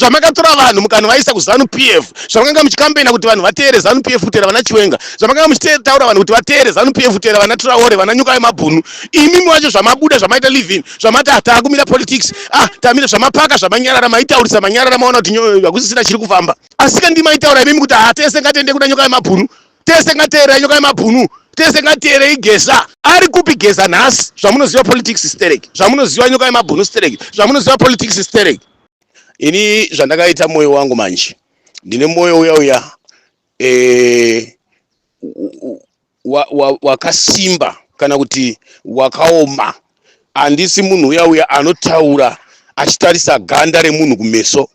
Zvamakatora vanhu mukanvaisa kuZanu PF, zvamakanga muchikambena kuti vanhu vateere Zanu PF kutera vana Chiwenga, zvamakanga muchitaura vanhu kuti vateere Zanu PF kutera vana Traore, vana Nyuka yeMabhunu. Imimi wacho zvamabuda zvamaita living, zvamati hatakumira politics, tamira zvamapaka zvamanyarara, maitaurisa manyarara maona kuti hakusisina chiri kufamba. Asi kandi maitaura imimi kuti tese ngatende kuna Nyuka yeMabhunu, tese ngateere Nyuka yeMabhunu, tese ngateere igeza. Ari kupi geza nhasi? Zvamunoziva politics stereki, zvamunoziva Nyuka yeMabhunu stereki, zvamunoziva politics stereki. Ini zvandakaita moyo wangu manje, ndine moyo uya wakasimba kana kuti wakaoma. Handisi munhu uya anotaura achitarisa ganda remunhu kumeso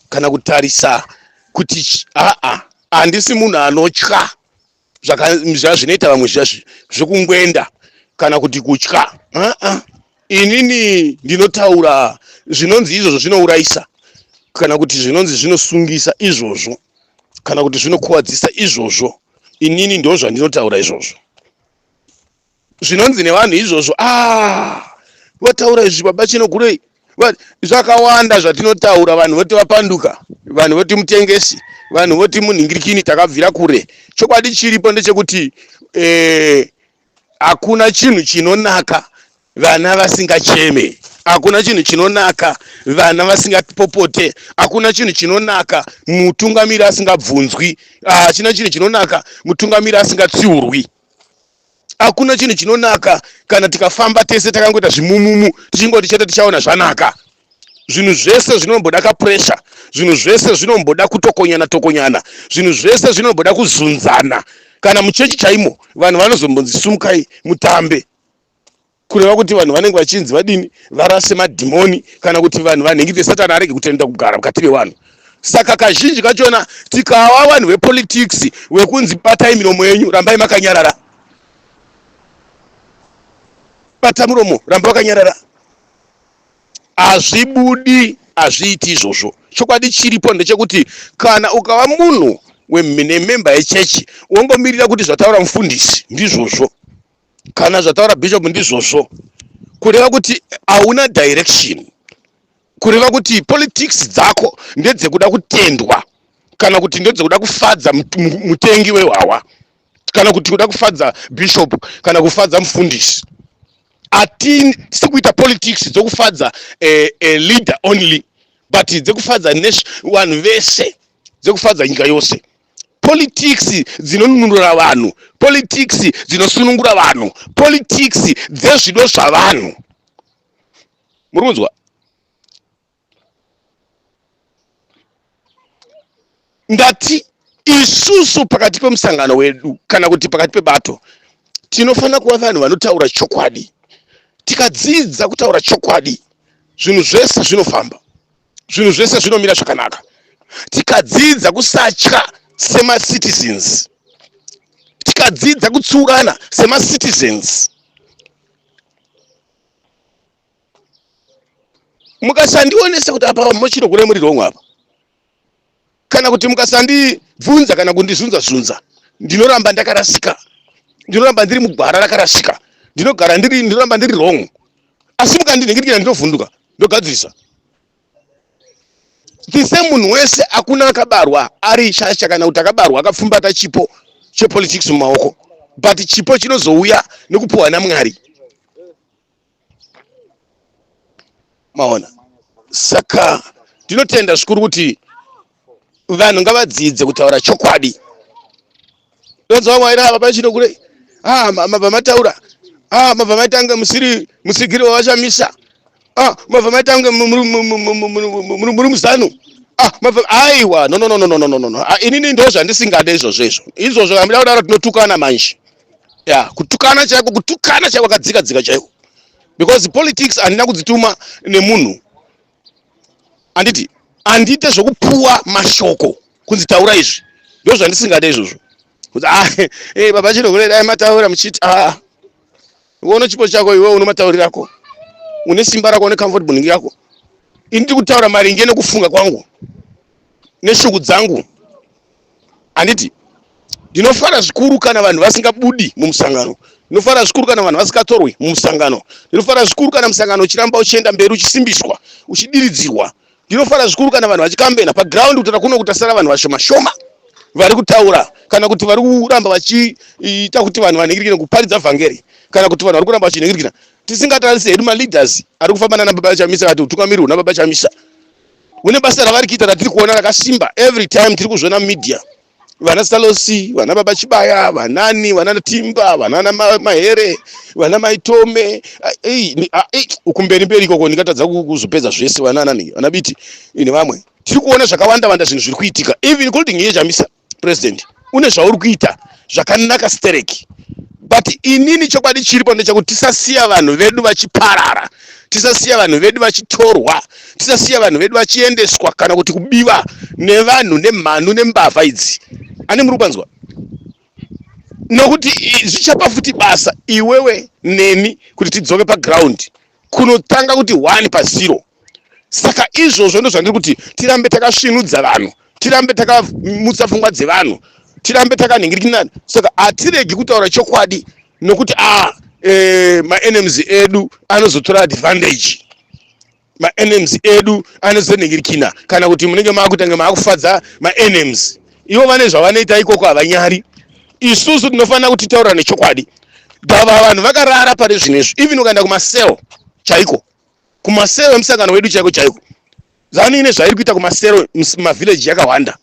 kana kutarisa kuti handisi munhu anotya zvinoita vamwe zvekungwenda kana kuti kutya. Inini ndinotaura zvinonzi izvozvo zvinourayisa, kana kuti zvinonzi zvinosungisa izvozvo, kana kuti zvinokuwadzisa izvozvo. Inini ndo zvandinotaura izvozvo. Zvinonzi nevanhu izvozvo, wataura izvi baba chinogurei. Zvakawanda zvatinotaura, vanhu voti vapanduka, vanhu voti mutengesi, vanhu voti munhingirikini, takabvira kure. Chokwadi chiripo ndechekuti hakuna chinhu chinonaka vana vasingacheme, hakuna chinhu chinonaka vana vasingapopote, hakuna chinhu chinonaka mutungamiri asingabvunzwi, hachina chinhu chinonaka mutungamiri asingatsiurwi, hakuna chinhu chinonaka kana tikafamba tese takangoita zvimumumu tichingoti chete tichaona zvanaka. Zvinhu zvese zvinomboda kapuresha, zvinhu zvese zvinomboda kutokonyana, zvinhu zvese zvinomboda kuzunzana. Kana muchechi chaimo vanhu vanozombonzisumukai mutambe, kureva kuti vanhu vanenge vachinzi vadini, varase madhimoni, kana kuti vanhu vanhingirire Satani arege kutenda kugara mukati mevanhu. Saka kazhinji kachona tikawa vanhu vepolitics wekunzi batai miromo yenyu, rambai makanyarara, bata muromo, ramba wakanyarara, hazvibudi, hazviiti izvozvo. Chokwadi chiripo ndechekuti kana ukawa munhu mememba yechechi wongomirira kuti zvataura mufundisi ndizvozvo, kana zvataura bishop ndizvozvo, kureva kuti hauna direction, kureva kuti politics dzako ndedzekuda kutendwa, kana kuti ndedzekuda kufadza mutengi wehwawa, kana kuti kuda kufadza bishop, kana kufadza mufundisi. Hatisi kuita politics dzokufadza leader only, but dzekufadza vanhu vese, dzekufadza nyika yose. Politics dzinonunura vanhu, politics dzinosunungura vanhu, politics dzezvido zvavanhu. Muri kunzwa? Ndati isusu pakati pemusangano wedu kana kuti pakati pebato tinofana kuva vanhu vanotaura chokwadi. Tikadzidza kutaura chokwadi, zvinhu zvese zvinofamba, zvinhu zvese zvinomira zvakanaka. Tikadzidza kusatya sema-citizens, tikadzidza kutsurana sema-citizens, mukasandionesa kuti apa mochirogure muri romwe apa, kana kuti mukasandibvunza kana kundizunza, ndinoramba ndakarasika, ndinoramba ndiri mugwara rakarasika, ndinoramba ndiri wrong. Asi mukandinhingirikira ndinovhunduka, ndogadzirisa. Tise munhu wese akuna akabarwa ari shasha kana kuti akabarwa akapfumbata chipo chepolitics mumaoko, but chipo chinozouya nekupuhwa naMwari. Maona? Saka ndinotenda zvikuru kuti vanhu ngavadzidze kutaura chokwadi. Ndonzwa mwaira apa pachinogure, mabva mataura, mabva maitanga musigiri wavachamisa, mabva maitanga muri muzanu, aiwa, no. Inini ndo zvandisingade izvozvo. Izvozvo hamida kudaro tinotukana manje. Kutukana chaiko kadzika chaiko. Because politics handina kudzituma nemunhu. Handite zvokupuwa mashoko kunzitaura izvi. Ndo zvandisingade izvozvo. Baba chinogure dai mataura muchiti uone chipo chako iwe unomataurirako, une simba rako, une comfortable yako. Ini kutaura maringe nekufunga kwangu neshuku dzangu. Handiti ndinofara zvikuru kana vanhu vasingabudi mumusangano, ndinofara zvikuru kana vanhu vasikatorwi mumusangano, ndinofara zvikuru kana musangano uchiramba uchienda mberi uchisimbiswa, uchidiridzirwa, ndinofara zvikuru kana vanhu vachikambena paground kuti kuno kutasara vanhu vashoma vari kutaura kana kuti vari kuramba vachiita kuti vanhu vanhingirikire kuparidza vhangeri kana kuti vanhu vari kuramba vachinhingirikira tisingatarisi hedu maleaders ari kufamba nana baba Chamisa kuti utungamiri huna baba Chamisa une basa ravari kuita ratiri kuona rakasimba every time tiri kuzviona media vana Salosi vana baba Chibaya vanani vana Timba vana Mahere vana Maitome ukumberi mberi koko ndikatadza kuzopedza zvese vana nani vana Biti ine vamwe tiri kuona zvakawanda wanda zvinhu zviri kuitika even including iye Chamisa president une zvauri kuita zvakanaka stereki but inini chokwadi chiripo ndechekuti tisasiya vanhu vedu vachiparara tisasiya vanhu vedu vachitorwa tisasiya vanhu vedu vachiendeswa kana kuti kubiwa nevanhu nemhanu nembavha idzi ani muri kupanzwa nokuti zvichapa futi basa iwewe neni kuti tidzoke paground kunotanga kuti 1-0 saka izvozvo ndozvandiri kuti tirambe takasvinudza vanhu tirambe takamutsa pfungwa dzevanhu tirambe takanhingirikirana saka hatiregi kutaura chokwadi nokuti ma-enemies edu anozotora advantage ma-enemies edu anozonhingirikina kana kuti munenge maakutanga maakufadza ma-enemies ivo vane zvavanoita ikoko havanyari isusu tinofanira kuti taura nechokwadi dava vanhu vakarara pari zvinezvi even ukaenda kumasero chaiko kumasero emusangano wedu chaiko zani ine zvairi kuita kumasero mavillage yakawanda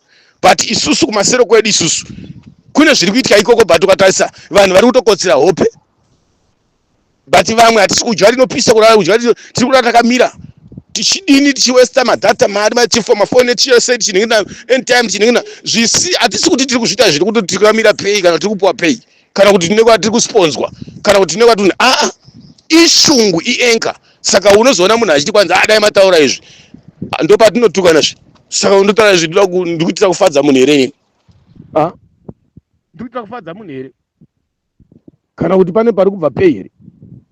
but isusu kumasero kwedu isusu kune zviri kuitika ikoko but ukatarisa vanhu vari kutokotsera hope but vamwe hatisi kudya rinopisa kurara kudya tiri kurara takamira tichidini tichiwesta madhata mari mafoni tichise tichiningina anytime tichiningina zvisi hatisi kuti tiri kuzviita zviri kuti tiri kuramira pay kana tiri kupuwa pay kana kuti tinenge tiri kusponswa kana kuti tinenge tuni ishungu ienka saka unozoona munhu achiti kwanza adai mataura izvi ndo patinotukana zvi saka undotaura izvi ndiri kuitira kufadza munhu here nini ndiri kuitira kufadza munhu here kana kuti pane pari kubva pay here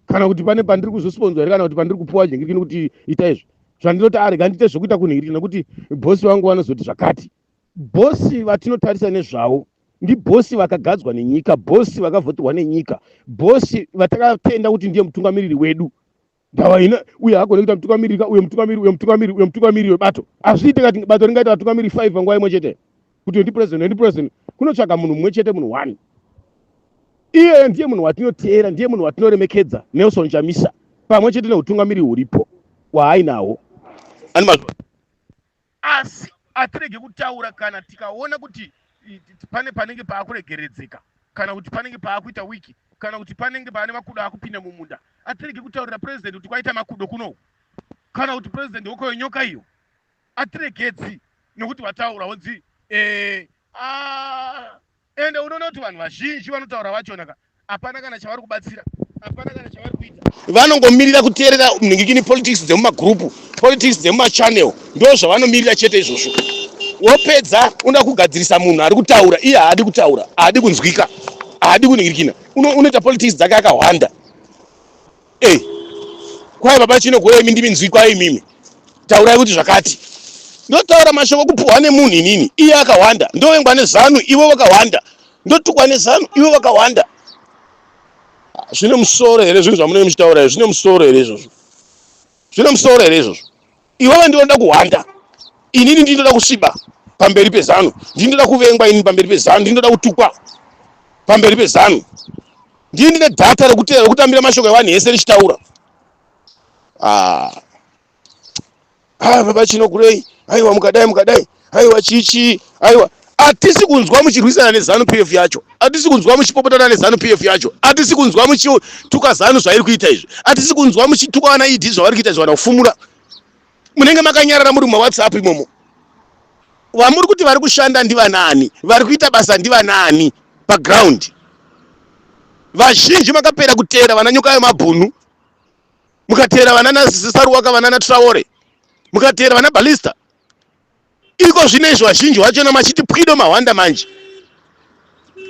kana kuti pane pandiri kuzosponswa here kana kuti pandiri kupuwa nhingirikini kuti ita izvi zvandinoti arega ndite zvokuita kunhingirikina nokuti bhosi vangu vanozoti zvakati bhosi vatinotarisa nezvavo ndibhosi vakagadzwa nenyika bhosi vakavhotirwa nenyika bhosi vatakatenda kuti ndiye mutungamiriri wedu ndawa ina uye hagone kuita mutungamiriri uye mutungamiriri webato azviite kati bato ringaita vatungamiriri 5 panguva imwe chete kuti ndi president kunotsvaka munhu mumwe chete munhu 1 iye ndiye munhu watinoteera ndiye munhu watinoremekedza Nelson Chamisa pamwe chete neutungamiriri huripo waainawo asi atirege kutaura kana tikaona kuti pane panenge paakuregeredzeka kana kuti panenge paakuita wiki kana kuti panenge pane makudo akupinda mumunda atirege kutaurira president kuti kwaita makudo kuno kana kuti president woko wenyoka iyo atiregedzi nokuti vataura wodzi ende unoona kuti vanhu vazhinji vanotaura vachona hapana kana chavari kubatsira hapana kana chavari kuita vanongomirira kuteerera nhingikini politics dzemumagrupu politics dzemumachannel ndo zvavanomirira chete izvozvo wopedza unoda kugadzirisa munhu ari kutaura iye haadi kutaura haadi kunzwika haadi kunhingirikina unoita politics dzake akawanda kwai baba Chinogwemi ndimi nzwikwa imimi taurai kuti zvakati ndotaura mashoko kupuhwa nemunhu inini iye akawanda ndovengwa nezanu ivo vakawanda ndotukwa nezanu ivo vakawanda zvine musoro here zvinhu zvamunenge muchitaura zvine musoro here izvozvo zvine musoro here izvozvo ivava ndinoda kuhwanda inini ndinoda kusviba pamberi pezanu ndinoda kuvengwa inini pamberi pezanu ndinoda kutukwa pamberi pezanu ndine dhata rekutambira mashoko evanhu hese richitaura baba Chinogwemi aiwa mukadai aiwa chichi aiwa hatisi kunzwa muchirwisana nezanu PF yacho hatisi kunzwa muchipopotana nezanu PF yacho hatisi kunzwa muchituka zanu zvairi kuita izvi hatisi kunzwa muchituka vana idhi zvavari kuita izvi vana kufumura munenge makanyarara muri mumawhatsapp imomo vamuri kuti vari kushanda ndivanani vari kuita basa ndivanani paground vazhinji makapera kuteera vana nyoka yemabhunu mukateera vana Saruwaka vana Traore mukateera vana Balista iko zvinezvi vazhinji vachona machiti pwido mahwanda manje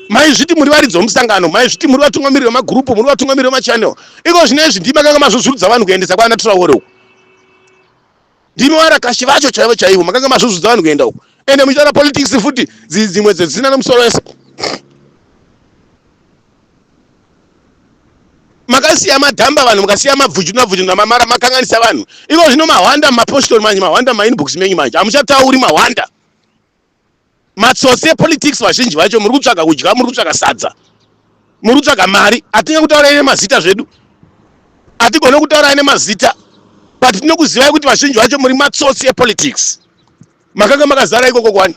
maizviti muri varidzi vomusangano maizviti muri vatungamiriri vemagrupu muri vatungamiriri vemachannel iko zvinezvi ndimi makanga mazvozvudza vanhu kuendesa kwana Traore uko ndimi varakashi vacho chaivo chaivo makanga mazvozvudza vanhu kuenda uko ende muchitaura politics futi dzimwe dzedzina nemusoro wese makasiya madhamba vanhu mukasiya mabvunju namamara makanganisa vanhu iko zvino mahwanda mapostori manje mahwanda mainbox menyu manje hamuchatauri mahwanda matsotsi epolitics vazhinji vacho muri kutsvaga kudya muri kutsvaga sadza muri kutsvaga mari hatinga kutaura nemazita zvedu hatigone kutaura nemazita but tinokuzivai kuti vazhinji vacho muri matsotsi epolitics makanga makazara ikoko kwani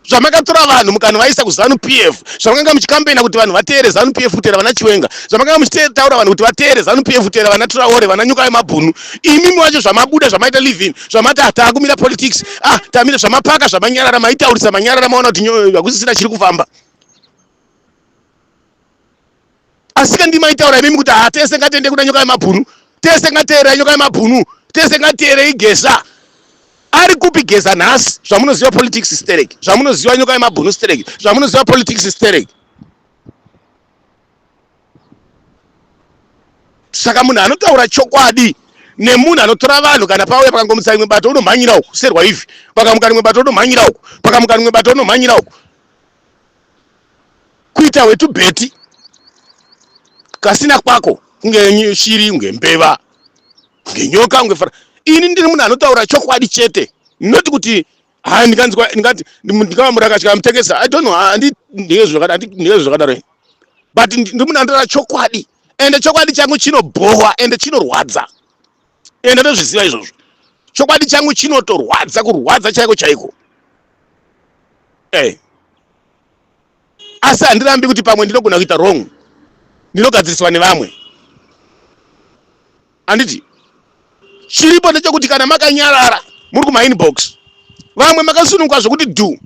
zvamakatora vanhu mukanovaisa kuzanu pf zvamakanga muchikambena kuti vanhu vateere zanu pf kutera vana chiwenga zvamakanga muchitaura vanhu kuti vateere zanu pf kutera vana traore vana nyuka yemabhunu imimi wacho zvamabuda zvamaita living zvamati hataakumira politics tamira zvamapaka zvamanyarara maitaurisa manyarara maona kuti hakusisina chiri kufamba asi kandimaitaura imimi kuti tese ngatende kuda nyuka yemabhunu tese ngateere nyuka yemabhunu tese ngateere igeza ari kupi geza nhasi zvamunoziva politics stereki zvamunoziva nyuka yemabhunu stereki zvamunoziva politics stereki saka munhu anotaura chokwadi nemunhu anotora vanhu kana pauya pakangomusa rimwe bato unomhanyira uku serwa hivi pakamuka rimwe bato unomhanyira uku pakamuka rimwe bato unomhanyira uku kuita wetu beti kasina kwako kunge shiri unge mbeva unge nyoka unge fara ini ndiri munhu anotaura chokwadi chete noti kuti ndingamuraka chikamutengesa I don't know handindiye zvakadaro but ndiri munhu anotaura chokwadi ende chokwadi changu chinobhohwa ende chinorwadza ende ndozviziva izvozvo chokwadi changu chinotorwadza kurwadza chaiko chaiko asi handirambi kuti pamwe ndinogona kuita wrong ndinogadziriswa nevamwe handiti chiripo ndechekuti kana makanyarara muri kumainbox vamwe makasununguka zvokuti do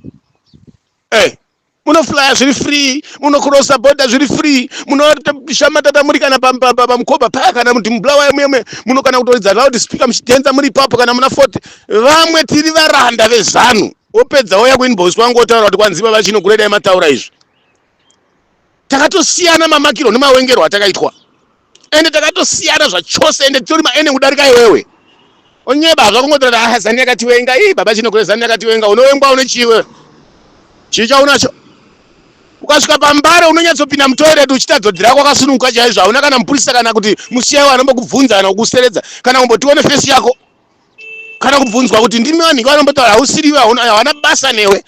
munoflya zviri free munokrosa border zviri free munoshamatata muri kana pamukoba paya kana muti mublawa yemwe muno kana kutoridza loud speaker muchidhenza muri papo kana muna 40 vamwe tiri varanda vezanu opedza oya kuinbox wangu otaura kuti kwanziva vachinokuredai mataura izvi takatosiyana mamakiro nemawengero atakaitwa ende takatosiyana zvachose ende tori maene kudarika iwewe onyeba zvakungotora zani yakatiwenga baba chinokure zani yakatiwenga unowengwa unechiwe chicha unacho ukasvika pambare unonyatsopinda mutoilet uchitadzodzera kwakasununguka chaizvo hauna kana mupurisa kana kuti musiyaiwo anombokubvunza kana kukuseredza kana kumbotione fesi yako kana kubvunzwa kuti ndimi vanhu vanombotaura hausiriwe hawana basa newe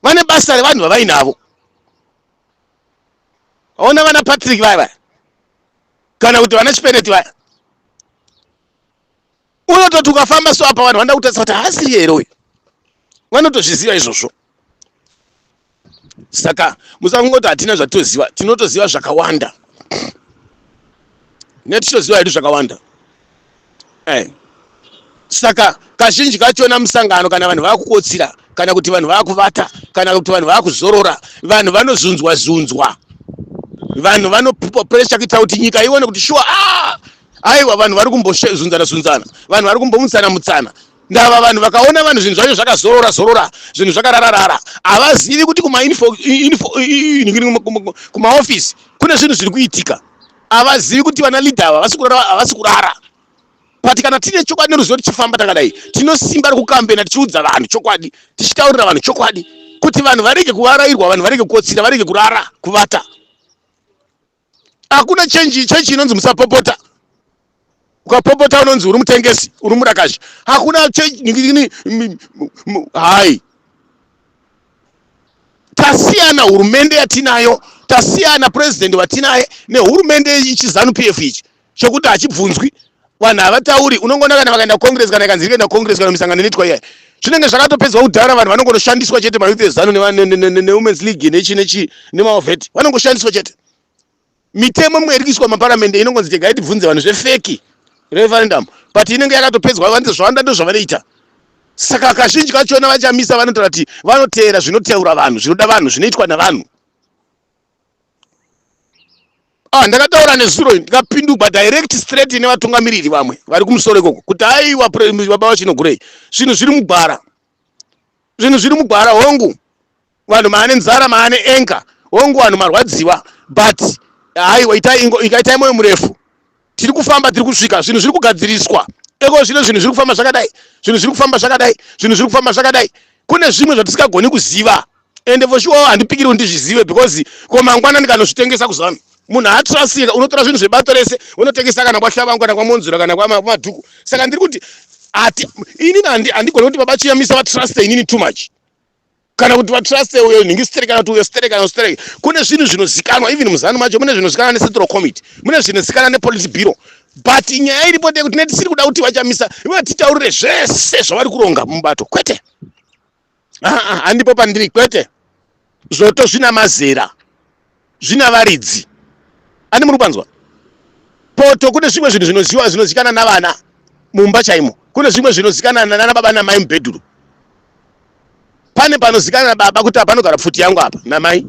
vane basa revanhu vavainavo haona vana Patrick vaya kana kuti vana Chipeneti vaya unototi ukafamba so apa vanhu vanoda kutarisa kuti haasiri here uyu vanotozviziva izvozvo saka musakungoti hatina zvatoziva tinotoziva zvakawanda netichitoziva hedu zvakawanda saka kazhinji kachona musangano kana vanhu vakukotsira kana kuti vanhu vakuvata kana kuti vanhu vakuzorora vanhu vanozunzwa vanhu vanopresha kuita kuti nyika ione kuti shuwa aiwa vanhu vari kumbozunzana vanhu vari kumbomutsana ndava vanhu vakaona vanhu zvinhu zvacho zvakazorora zvinhu zvakararara havazivi kuti kumaofisi kune zvinhu zviri kuitika havazivi kuti vana leader havasi kurara but kana tine chokwadi neruzivo tichifamba takadai tinosimba rekukambena tichiudza vanhu chokwadi tichitaurira vanhu chokwadi kuti vanhu varege kuvarairwa vanhu varege kukotsira varege kurara kuvata hakuna chechi inonzi musapopota ukapopota unonzi uri mutengesi uri murakashi hakuna hai tasiyana hurumende yatinayo tasiyana president watinaye nehurumende ichizanu pf ichi chokuti hachibvunzwi vanhu havatauri unongona kana vakaenda congress kana ikanzi ikaenda congress kana misangano inoitwa iyai zvinenge zvakatopedzwa kudhara vanhu vanongonoshandiswa chete mayouth ezano newomen's league nechi nemaovheti vanongoshandiswa chete mitemo imwe iri kuiswa maparamende inongonzi tega itibvunze vanhu zvefeki referendum but inenge yakatopedzwa vanzi zvawanda ndo zvavanoita saka kazhinji kachona vachamisa vanotaura kuti vanoteera zvinotaura vanhu zvinoda vanhu zvinoitwa navanhu ndakataura nezuro ndikapindugwa direct straight nevatungamiriri vamwe vari kumusoro ikoko kuti aiwa baba vachinogurei zvinhu zviri mugwara hongu vanhu maane nzara maane enga hongu vanhu marwadziwa but aiwa ikaitai moyo murefu tiri kufamba tiri kusvika zvinhu zviri kugadziriswa eko zvino zvinhu zviri kufamba zvakadai zvinhu zviri kufamba zvakadai zvinhu zviri kufamba zvakadai kune zvimwe zvatisingagoni kuziva ende for sure handipikiri kuti ndizvizive because komangwana ndikanozvitengesa kuzanu munhu atrasika unotora zvinhu zvebato rese unotengesa kana kwaShavangu kana kwaMonzura kana kwaMadhuku. Saka ndiri kuti inini handigoni kuti vabachiyamisa vatrust inini too much kana kuti vatrust uyo nhingistere kana kuti uyo stere kana ustere. Kune zvinhu zvinozikanwa even muzano macho mune zvinozikanwa neCentral Committee, mune zvinozikanwa nePolity Bureau, but nyaya iripo kuti netisiri kuda kuti vachamisa vatitaurire zvese zvavari kuronga mubato kwete. Handipo pandiri kwete. Zvoto zvina mazera, zvina varidzi. Ani muri kupanzwa? Poto kune zvimwe zvinhu zvinozikana navana mumba chaimo, kune zvimwe zvinozikana nana baba namai mubhedhuru. Pane panozikana nababa kuti apa panogara pfuti yangu apa namai,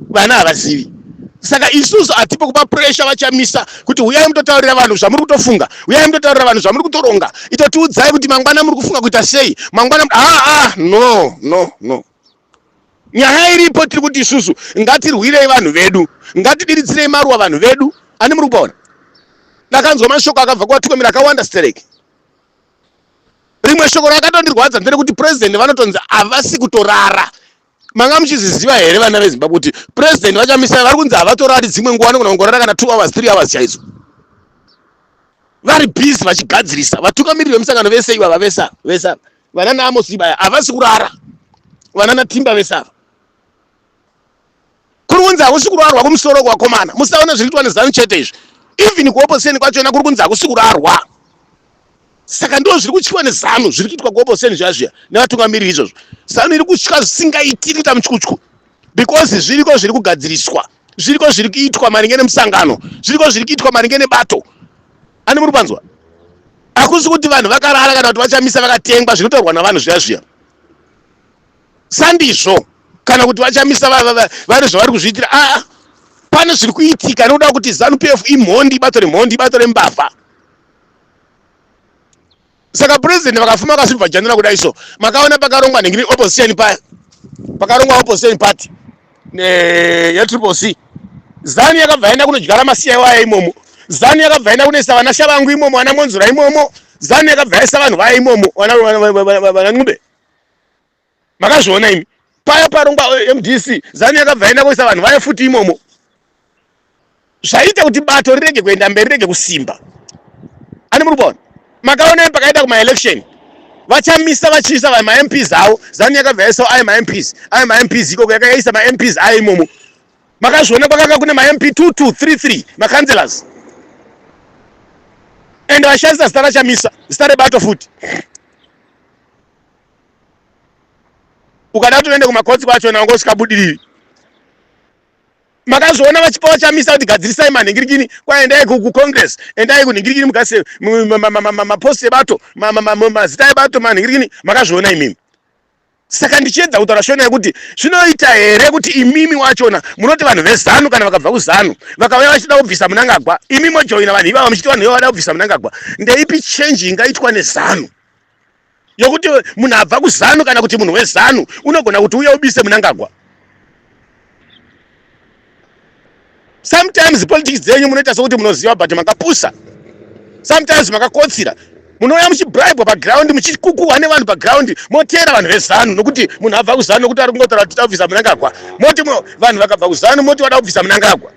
vana havazivi. Saka isusu hatipo kupa pressure vachamisa kuti uyai mutotaurira vanhu zvamuri kutofunga, uyai mutotaurira vanhu zvamuri kutoronga, itotiudzai kuti mangwana muri kufunga kuita sei, mangwana no. Nyaya iripo tiri kuti isusu ngatirwirei vanhu vedu, ngatidiridzirei maruwa vanhu vedu. Ani muri kupaona? Ndakanzwa mashoko akabva kwatukomira akawanda stereki. Rimwe shoko rakatondirwadza nderekuti president vanotonzi havasi kutorara. Manga muchiziziva here vana veZimbabwe kuti president vachamisa vari kunzi havatorari dzimwe nguva anogona kungorara kana 2 hours 3 hours chaidzo. Vari busy vachigadzirisa. Vatukamiriri vemusangano vese ivava vesa vana naAmos Ibaya havasi kurara. Vana naTimba vesa kuri kunzi hakusi kurarwa kumusoro kwakomana. Musaona zviri kuitwa neZanu chete izvi. Even kuopposition kwachona kuri kunzi hakusi kurarwa. Saka ndo zviri kutyiwa neZanu zviri kuitwa kuopposition zvazviya nevatungamiriri izvozvo. Zanu iri kutya zvisingaitiki kuita mutyutyu because zviriko zviri kugadziriswa, zviriko zviri kuitwa maringe nemusangano, zviriko zviri kuitwa maringe nebato. Ani muri kupanzwa? Hakusi kuti vanhu vakarara kana kuti vachamisa vakatengwa zvinotaurwa navanhu zvazviya. Sandizvo kana kuti vachamisa vari zvavari kuzviitira. Pane zviri kuitika nokuda kuti Zanu PF imhondi, bato remhondi, bato rembavha. Saka president vakafuma vakasvibva janira kudai so, makaona pakarongwa nengiri opposition paya, pakarongwa opposition party yeTriple C. Zanu yakabva yaenda kunodyara masiya waya imomo, Zanu yakabva yaenda kunoisa vana Shavangu imomo, vana Monzura imomo, Zanu yakabva yaisa vanhu vaya imomo, vana Ng'umbe. Makazviona imi paya parongwa MDC, Zanu yakabva yaenda kunoisa vanhu vaya futi imomo. Zvaita kuti bato rirege kuenda mberi, rirege kusimba. Ani muri kuona? Makaona pakaita kuma-election vachamisa vachiisa ma-MPs avo. Zanu yakabva yaisa ma-MPs iko yakaisa ma-MPs ayo imomo. Makazviona kwakanga kune ma-MP 2233 ma-councillors and vashandisa zita rachamisa, zita rebato futi. Ukada kutoenda kumakotsi kwacho nango usikabudiriri. Makazviona vachipa vachamisa kuti gadzirisai manhingirikini kwaendai kuCongress, endai kunhingirikini mugase maposti ebato, mazita ebato manhingirikini. Makazviona imimi. Saka ndichiedza kutaura shona yekuti zvinoita here kuti imimi wachona munoti vanhu veZanu kana vakabva kuZanu vakauya vachida kubvisa Mnangagwa, imimi mojoina vanhu ivava muchiti vanhu ivava vada kubvisa Mnangagwa. Ndeipi change ingaitwa neZanu yokuti munhu abva kuZanu kana kuti munhu weZanu unogona kuti uye ubise Mnangagwa? Sometimes politics dzenyu munoita sokuti munoziva but makapusa. Sometimes makakotsira. Munouya muchibribe paground, muchikukuhwa nevanhu paground, motera vanhu veZanu nokuti munhu abva kuZanu nokuti ari kungotaura kuti tabvisa Mnangagwa. Moti vanhu vakabva kuZanu moti vada kubvisa Mnangagwa.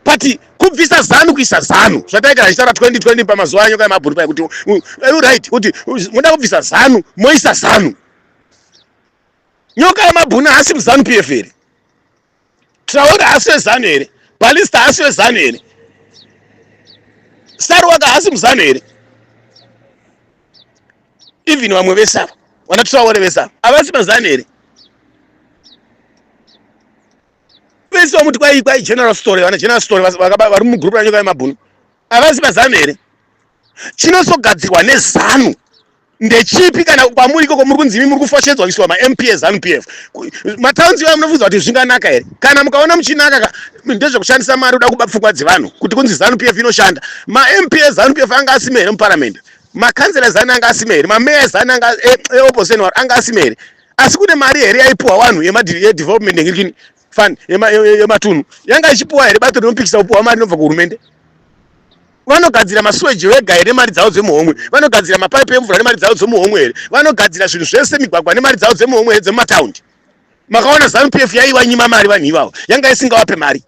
But kubvisa Zanu kuisa Zanu zvataita zvitaura 2020 pamazuva anyoka yemabhuru paya kuti right kuti muda kubvisa Zanu moisa Zanu. Nyoka yemabhunu haasi muZanu PF here. Traore haasi weZanu here. Balista haasi weZanu here. Sarwaka haasi muZanu here. Even vamwe vesava vana Traore vesava havasi muZanu here. Vese vamuti kwai general story, vana general story vari mugrupu ranyoka yemabhunu havasi muZanu here. Chinosogadzirwa neZanu ndechipi kana kwamuri ikoko muri kunzi muri kufoshedzwa kuiswa ma-MP eZanu PF? Mataundi iwayo munofunza kuti zvinganaka here? Kana mukaona muchinaka ndezvekushandisa mari kuda kuba pfungwa dzevanhu kuti kunzi ZANU PF inoshanda, ma-MP eZANU PF anga asime here muparliament, makansela eZANU anga asime here, mameya eZANU anga eopposition anga asime here? Asi kune mari here yaipuwa vanhu yedevelopment ngirikini fund yematunhu yanga ichipuwa here bato rinopikisa upuwa mari inobva kuhurumende? Vanogadzira masuweji wega here mari dzavo dzemuhomwe, vanogadzira mapaipi emvura nemari dzavo dzemuhomwe here, vanogadzira zvinhu zvese migwagwa nemari dzavo dzemuhomwe here dzemumataundi. makaona ZANU PF yaivanyima mari vanhu ivavo, yanga isingawape mari.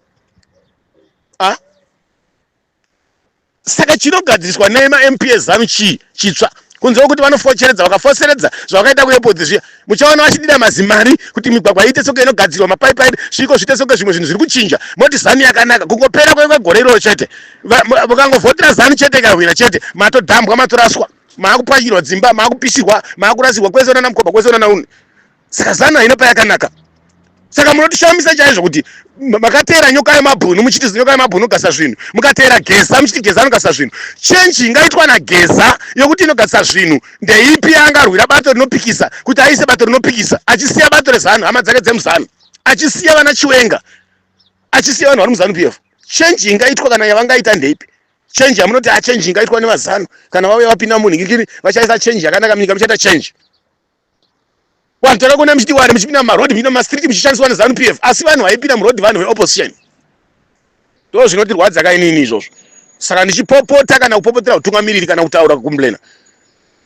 Saka chinogadziriswa nema-MP eZANU chitsva kunze kuti vanofocheredza, vakafoseredza zvakaita kuepodzi zviya, muchaona vachidira mazimari kuti migwagwa iite soke inogadzirwa, mapaipai sviko zviite soke zvimwe zvinhu zviri kuchinja, moti ZANU yakanaka. Kungopera kwegore iroro chete, mukangovhotera ZANU chete ikahwina chete, matodhambwa, matoraswa, maakupwanyirwa dzimba, maakupisirwa, maakurasirwa kwese unoona mukobva, kwese unoona uni. Saka ZANU haina payakanaka. Saka munotishamisa chaizvo kuti makatera nyoka yemabhunu muchiti nyoka yemabhunu ugasa zvinhu, mukatera geza muchiti geza inogasa zvinhu. Chenji ingaitwa nageza yokuti inogasa zvinhu ndeipi yangarwira bato rinopikisa kuti aise bato rinopikisa, achisiya bato reZANU, hama dzake dzemuZANU, achisiya vana Chiwenga, achisiya vanhu vari muZANU PF. Chenji ingaitwa kana yavangaita ndeipi? Chenji yamunoti chenji ingaitwa nevaZANU kana vauya vapinda munhingirikiri vachaisa chenji yakanaka munyika, muchaita chenji. Vanhu takakona muchiti wari muchipinda mumarodhi, muchipinda mumastriti muchishandiswa neZANU PF, asi vanhu vaipinda murodhi vanhu veopposition. Ndo zvinotirwadza kainini izvozvo. Saka ndichipopota kana kupopotera utungamiriri kana kutaura kukomplena,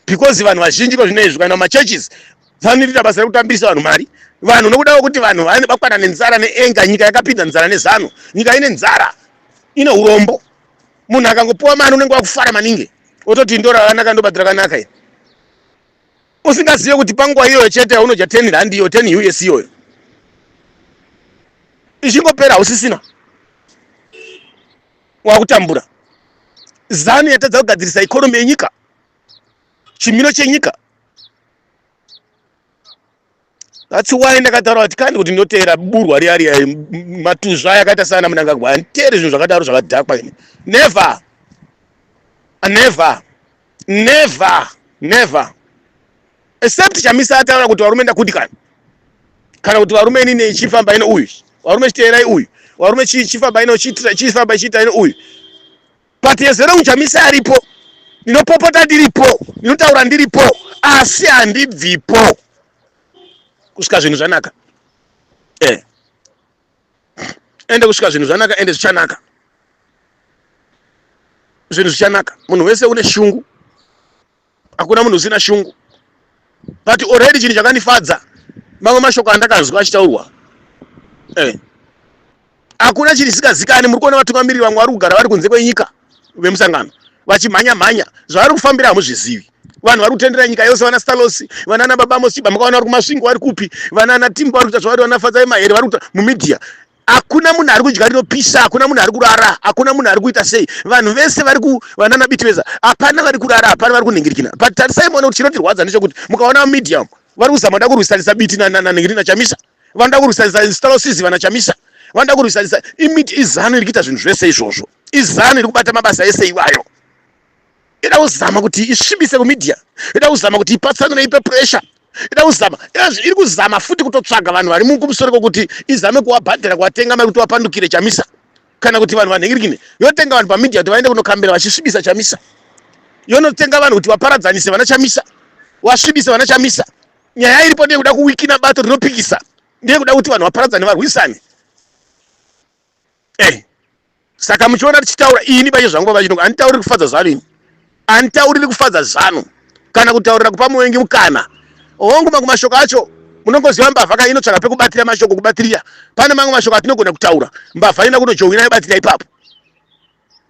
because vanhu vazhinji kozvinoizvi kana mumachurches vanoita basa rekutambisa vanhu mari. Vanhu nokuda kwekuti vanhu vakwana nenzara neenga, nyika yakapinda nzara neZANU, nyika ine nzara, ine urombo. Munhu akangopuwa mari unenge wakufara maningi, ototi ndora rakanaka ndobadhira kanaka ine. Usingazive kuti panguva iyoyo chete unodya 10 rand iyo 10 US iyoyo, ichingopera usisina wakutambura. ZANU yatadza kugadzirisa ikonomi yenyika, chimiro chenyika. That's why ndakataura kuti kandi kuti ndotera burwa riya matuzva yakaita sana Mnangagwa, anditere zvinhu zvakadaro zvakadhakwa ine. Never, never, never, never. Except Chamisa ataura kuti varume ndakudikana, kana kuti varume inini ichifamba ino uyu, varume chiteerai uyu, varume chifamba ino chifamba ichiita ino uyu. But yezero uChamisa aripo, ndinopopota ndiripo, ndinotaura ndiripo, asi handibvipo kusvika zvinhu zvanaka. Ende kusvika zvinhu zvanaka, ende zvichanaka, zvinhu zvichanaka. Munhu wese une shungu, hakuna munhu usina shungu. But already chinhu chakandifadza, mamwe mashoko andakazwa achitaurwa, hakuna chirisingazikani. Muri kuona vatungamiriri vamwe vari kugara vari kunze kwenyika vemusangano vachimhanya-mhanya, zvavari kufambira hamuzvizivi. Vanhu vari kutendera nyika yose, vana Stalosi, vana Nababa Mosiba, makaona vari kumasvingo vari kupi, vana Timbo vari kuita zvavari, vana Fadzai Mahere vari kuita mumedia. Hakuna munhu ari kudya rinopisa, hakuna munhu ari kurara, hakuna munhu ari kuita sei. Vanhu vese vari vana Nabitiveza, hapana vari kurara, hapana vari kunhingirikina. But tarisai muone kuti chinotirwadza ndechekuti mukaona mumedia vari kuzama kuda kurwisarisa Biti naNhingiri naChamisa, vanoda kurwisarisa Stalosi naChamisa, vanoda kurwisarisa iZANU iri kuita zvinhu zvese izvozvo. iZANU iri kubata mabasa ese iwayo. Ida kuzama kuti isvibise kumedia, ida kuzama kuti ipatsanure, ipe pressure, ida kuzama, iri kuzama futi kutotsvaga vanhu vari kumusoro kwokuti izame kuwabhadhara, kuwatenga mari kuti wapandukire Chamisa, kana kuti vanhu vanhingirikine. Yotenga vanhu pamedia kuti vaende kunokambira vachisvibisa Chamisa, yonotenga vanhu kuti vaparadzanise vana Chamisa, wasvibise vana Chamisa. Nyaya iripo ndeyekuda kuwikina bato rinopikisa, ndeyekuda kuti vanhu vaparadzane, varwisane. Saka muchiona tichitaura ini bache zvangu vachinongo, handitauri kufadza ZANU ini, handitauriri kufadza ZANU kana kutaurira kupa muvengi mukana. Hongu mamwe mashoko acho munongoziva mbavha inotsvaga pekubatira mashoko kubatirira. Pane mamwe mashoko atinogona kutaura, mbavha ina kunojoina ibatirira ipapo,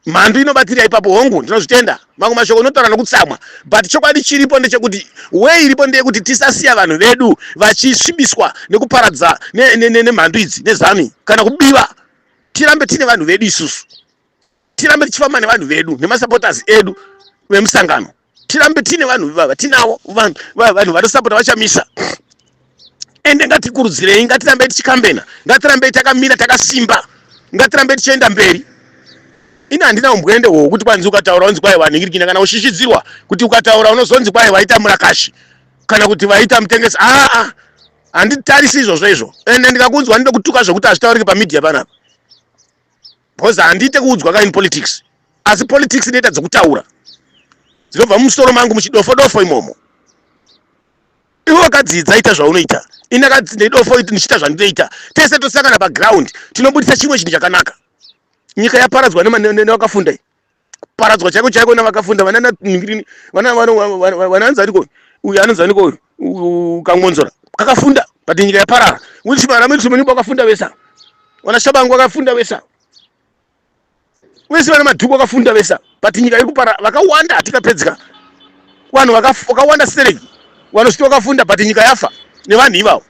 mhandu inobatirira ipapo. Hongu ndinozvitenda, mamwe mashoko unotaura nokutsamwa. But chokwadi chiripo ndechekuti wei iripo ndeyekuti tisasiya vanhu vedu vachisvibiswa nekuparadza nemhandu idzi neZANU kana kubiwa. Tirambe tine vanhu vedu isusu, tirambe tichifamba nevanhu vedu nemasupporters edu vemusangano, tirambe tine vanhu ivava, tinavo vanhu vanosapota vaChamisa. Ende ngatikurudzirei, ngatirambe tichikambena, ngatirambe takamira takasimba, ngatirambe tichienda mberi. Ini handina umbwende hwokuti kwanzi ukataura unzi kwai wanhingirikina, kana ushishidzirwa kuti ukataura unozonzi kwai waita murakashi kana kuti waita mutengesi. Handitarisi izvozvo izvo. Ende ndikakunzwa ndinoda kutuka zvokuti hazvitauriki pamedia panapa, because handite kuudzwa kaini politics, asi politics inoita dzokutaura dzinobva mumusoro mangu muchidofo-dofo imomo. Iwe wakadzidza, ita zvaunoita, ini akadzidza idofo ndichita zvandinoita. Tese tosangana paground tinobudisa chimwe chinhu chakanaka. Nyika yaparadzwa nevakafunda, paradzwa chaiko chaiko nevakafunda, vana Nhingiri, vana anzaniko uyu, anonzaniko uyu, Kangonzora kakafunda. pati nyika yaparara. Wilson Munibo wakafunda wesa, wanashabangu wakafunda wesa, wese vana madhuku wakafunda wesa, pati nyika iri kuparara. Vakawanda tikapedzika, vanhu vakawanda stereki vanosvika wakafunda, pati nyika yafa nevanhu ivavo.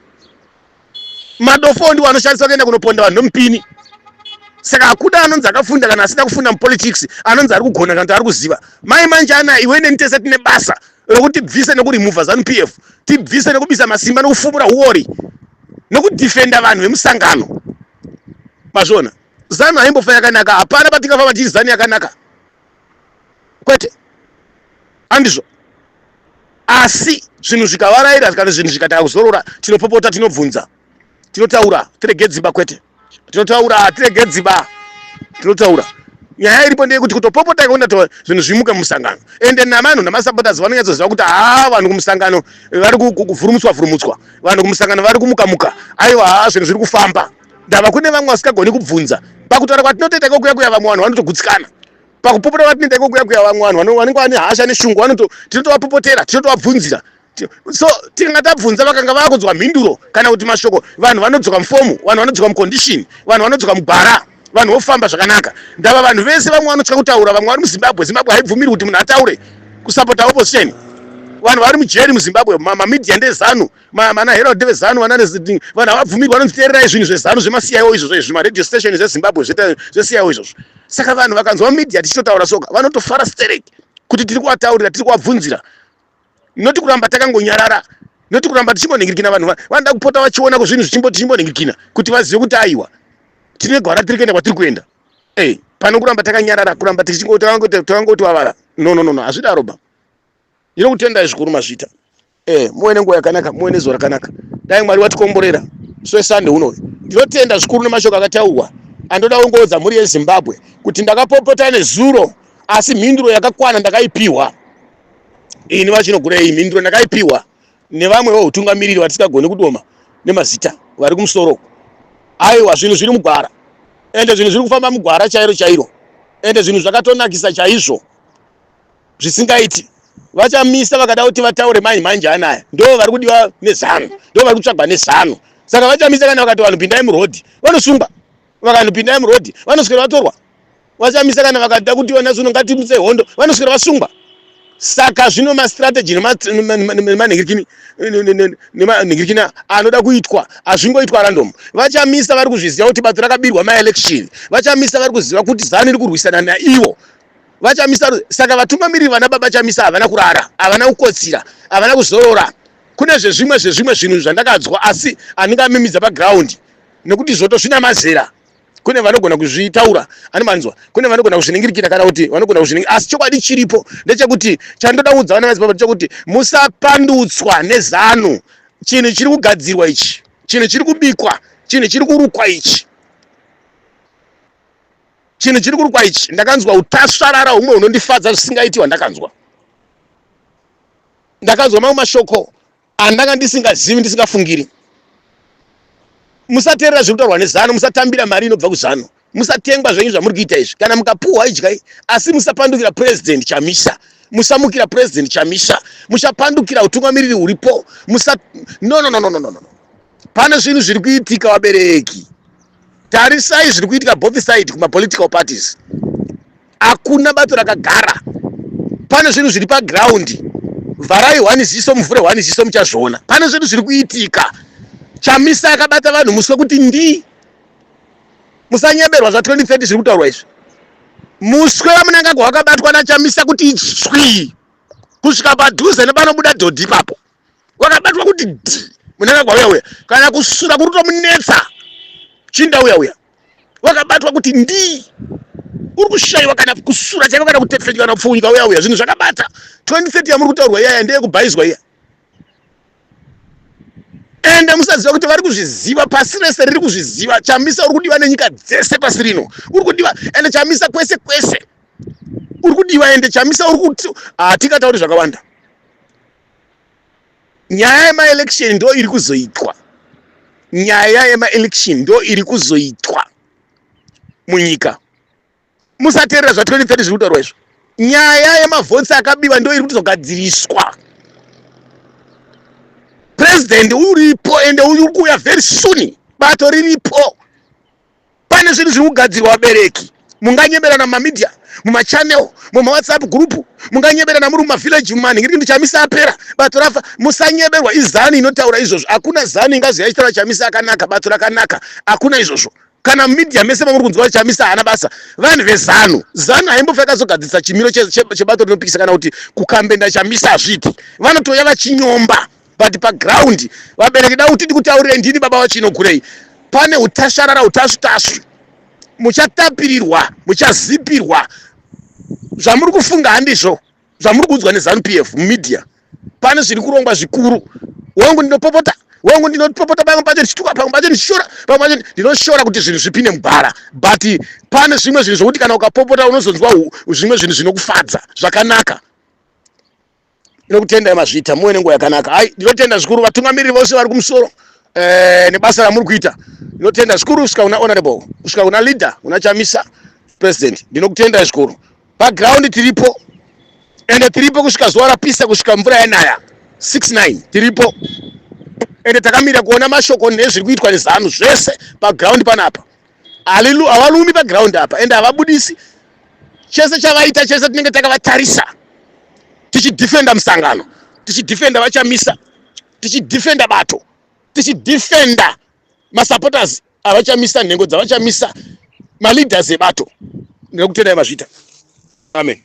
Madofo ndiwo anoshandiswa kuenda kunoponda vanhu nomupini. Saka akuda anonzi akafunda kana asina kufunda mupolitics, anonzi ari kugona kana ari kuziva. Mai manje ana iwe nenitese tine basa rokuti tibvise nekurimuvha ZANU-PF, tibvise nekubisa masimba nekufumura huori nekudifenda vanhu vemusangano. Mazvona ZANU haimbofa yakanaka, hapana patingafa vachiti ZANU yakanaka, kwete andizvo. Asi zvinhu zvikavaraira kana zvinhu zvikataka kuzorora, tinopopota, tinobvunza, tinotaura, tirege dzimba, kwete tinotaura, tirege dzimba, tinotaura. Nyaya iripo ndeyekuti kutopopota ikaona zvinhu zvimuka mumusangano, ende navanhu namasapotazi vanonyatsoziva kuti vanhu kumusangano vari kuvhurumutswa, vanhu kumusangano vari kumuka, aiwa zvinhu zviri kufamba. Ndava kune vamwe vasikagoni kubvunza. Pakutaura kwatinotoita ikokuya vamwe vanhu vanotogutsikana, pakupopota kwatinoita ikokuya vamwe vanhu vanenge vane hasha neshungu, tinotovapopotera, tinotovabvunzira. So tinga tabvunza vakanga vakudzwa mhinduro kana kuti mashoko, vanhu vanodzoka mufomu, vanhu vanodzoka mucondition, vanhu vanodzoka mugwara, vanhu vofamba zvakanaka. Ndava vanhu vese vamwe vanotya kutaura, vamwe vari muZimbabwe. Zimbabwe haibvumiri kuti munhu ataure kusapota opposition. Vanhu vari mujeri muZimbabwe, mamedia ndezanu, mana Herald vezanu, vanhu havabvumiri, vanotiteererai zvinhu zvezanu zvemasiyawo izvozvo, zvimaradio station zveZimbabwe zvesiyawo izvozvo. Saka vanhu vakanzwa media tichitotaura soka, vanotofara stereki kuti tiri kuvataurira, tiri kuvabvunzira. Noti kuramba takangonyarara, noti kuramba tichimboningirikina. Vanhu vanoda kupota vachiona zvinhu zvichimboningirikina kuti vazive kuti aiwa tine gwara tiri kuenda kwatiri kuenda. Pano kuramba takanyarara, kuramba takangoti wavara. No, hazvidaro ba. Ndino kutenda zvikuru mazvita. Muone nguva yakanaka, muone zuva rakanaka. Dai Mwari watikomborera swesande unoyu. Ndinotenda zvikuru nemashoko akataurwa. Andoda ongodza muri yeZimbabwe kuti ndakapopota nezuro, asi mhinduro yakakwana ndakaipiwa. Ini vachinogura iyi mhinduro ndakaipiwa nevamwewo utungamiriri vatisingagoni kudoma nemazita vari kumusoro. Aiwa zvinhu zviri mugwara, ende zvinhu zviri kufamba mugwara chairo, ende zvinhu zvakatonakisa chaizvo zvisingaiti. Vachamisa vakada kuti vataure manje anaya, ndo vari kudiwa neZANU, ndo vari kutsvagwa neZANU. Saka vachamisa kana vakati vanhu pindai murodhi, vanosungwa. Vakanhu pindai murodhi, vanoswera vatorwa. Vachamisa kana vakada kuti ona zvino ngatimutse hondo, vanoswera vasungwa. Saka zvino mastrategy nemanhingirikini anoda kuitwa hazvingoitwa random. Vachamisa vari kuzviziva kuti bato rakabirwa maelection, vachamisa vari kuziva kuti ZANU iri kurwisana naivo, vachamisa. Saka vatungamiriri vana baba chamisa havana kurara, havana kukotsira, havana kuzorora. Kune zvezvimwe zvinhu zvandakadzwa asi handingamimidza paground nekuti zvoto zvina mazera. Kune vanogona kuzvitaura, anomanzwa, kune vanogona kuzviningirikira kana kuti vanogona kuzviningirikira, asi chokwadi chiripo ndechekuti chandoda kuudza vana madzibaba ndechekuti musapandutswa neZANU. Chinhu chiri kugadzirwa ichi, chinhu chiri kubikwa, chinhu chiri kurukwa ichi, chinhu chiri kurukwa ichi. Ndakanzwa utasvarara humwe hunondifadza zvisingaitiwa. Ndakanzwa mamwe mashoko andanga ndisingazivi, ndisingafungiri. Musateerera zviri kutaurwa neZANU, musatambira mari inobva kuZANU, musatengwa zvenyu zvamuri kuita izvi. Kana mukapuhwa idyai, asi musapandukira president Chamisa, musamukira president Chamisa, musapandukira utungamiriri huripo. No. Pane zvinhu zviri kuitika vabereki. Tarisai zviri kuitika both side kuma political parties. Hakuna bato rakagara. Pane zvinhu zviri paground. Vharai one ziso muvhure one ziso muchazviona. Pane zvinhu zviri kuitika. Chamisa akabata vanhu muswe kuti ndi. Musanyeberwa zva 2030 zviri kutaurwa izvi. Muswe wamunanga wakabatwa naChamisa kuti tswi. Kusvika padhuze nepanobuda dhodhi ipapo. Wakabatwa kuti ndi. Munanga gwauya kana kusura kuri kutomunetsa. Chinda uya. Wakabatwa kuti ndi. Uri kushayiwa kana kusura chako kana kutefenya kana kupfunyika uya. Zvinhu zvakabata. 2030 yamuri kutaurwa iya ndeye kubhaizwa iya. Ende musaziva kuti vari kuzviziva, pasi rese riri kuzviziva. Chamisa uri kudiwa nenyika dzese pasi rino. Uri kudiwa ende Chamisa kwese. Uri kudiwa ende Chamisa uri kuti hatikatauri zvakawanda. Nyaya yemaelection ndo iri kuzoitwa. Nyaya yemaelection ndo iri kuzoitwa munyika. Musateerera zva 2030 zviri kutaurwa izvo. Nyaya yemavhotsi akabiwa ndo iri kuzogadziriswa. president uripo ende uri kuuya very soon, bato riripo. Pane zvinhu zviri kugadzirwa vabereki, munganyeberana mumamedia, mumachannel, mumawhatsapp group, munganyeberana muri mumavillage mumanhingiriki chamisa apera, bato rafa. Musanyeberwa izani inotaura izvozvo. Hakuna zani ingazi yachitaura chamisa akanaka, bato rakanaka, hakuna izvozvo. Kana media mese mamuri kunzwa chamisa hana basa, vanhu vezanu. Zanu haimbofa yakazogadzirisa chimiro chebato rinopikisa kana kuti kukambenda chamisa hazviti. Vanotoya vachinyomba, but paground vabereki da kuti kutaurire ndini baba wachinokurei. Pane utasharara utasu muchatapirirwa, muchazipirwa. Zvamuri kufunga handizvo zvamuri kuudzwa neZanu PF mumedia. Pane zviri kurongwa zvikuru. Wangu ndinopopota, wangu ndinopopota, pamwe pacho ndichituka, pamwe pacho ndichishora, pamwe pacho ndinoshora kuti zvinhu zvipinde mubhara. But pane zvimwe zvinhu zvokuti kana ukapopota unozonzwa zvimwe zvinhu zvinokufadza zvakanaka. Ndinokutenda mazvita muwe nenguva yakanaka. Hai, ndinotenda zvikuru vatungamiriri vose vari kumusoro nebasa ramuri kuita. Ndinotenda zvikuru kusvika una honorable, kusvika una leader, una chamisa president. Ndinokutenda zvikuru. Background tiripo, ende tiripo kusvika zuva rapisa, kusvika mvura yanaya 6-9 tiripo. Ende takamira kuona mashoko nezviri kuitwa neZanu zvese background panapa. Havalumi background apa, ende havabudisi. Chese chavaita, chese tinenge takavatarisa. Tichidefenda musangano, tichidefenda vachamisa, tichidefenda bato, tichidefenda masupporters avachamisa, nhengo dzavachamisa, maleaders ebato. Ndinokutendai mazvita. Amen.